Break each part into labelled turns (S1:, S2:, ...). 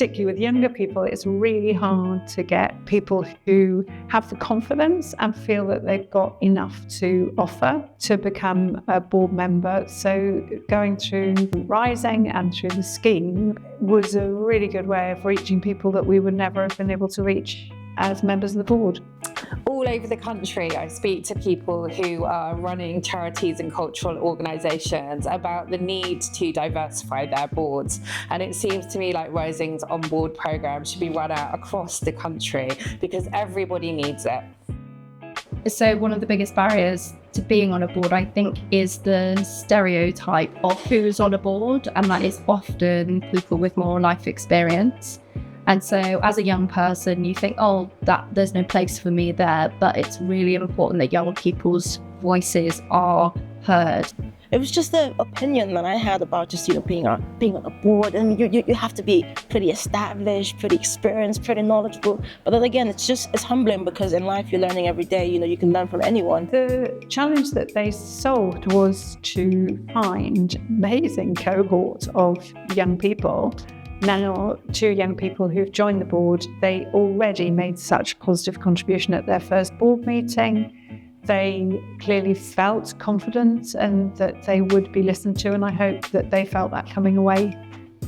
S1: particularly with younger people, it's really hard to get people who have the confidence and feel that they've got enough to offer to become a board member. So going through Rising and through the scheme was a really good way of reaching people that we would never have been able to reach as members of the board.
S2: All over the country, I speak to people who are running charities and cultural organisations about the need to diversify their boards. And it seems to me like Rising's OnBoard programme should be run out across the country because everybody needs it.
S3: So one of the biggest barriers to being on a board, I think, is the stereotype of who's on a board, and that is often people with more life experience. And so as a young person, you think, that there's no place for me there, but it's really important that young people's voices are heard.
S4: It was just the opinion that I had about just, being on a board. And you have to be pretty established, pretty experienced, pretty knowledgeable. But then again, it's humbling because in life you're learning every day. You can learn from anyone.
S1: The challenge that they solved was to find amazing cohort of young people. Now, 2 young people who've joined the board, they already made such a positive contribution at their first board meeting. They clearly felt confident and that they would be listened to, and I hope that they felt that coming away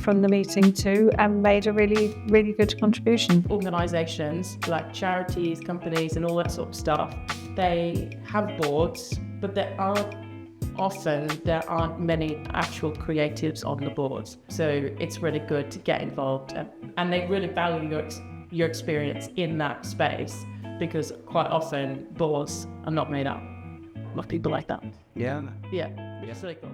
S1: from the meeting too and made a really, really good contribution.
S5: Organisations like charities, companies and all that sort of stuff, they have boards, but there aren't many actual creatives on the boards. So it's really good to get involved and they really value your experience in that space because quite often boards are not made up of people like that.
S6: Yeah.
S5: Yeah, it's really cool.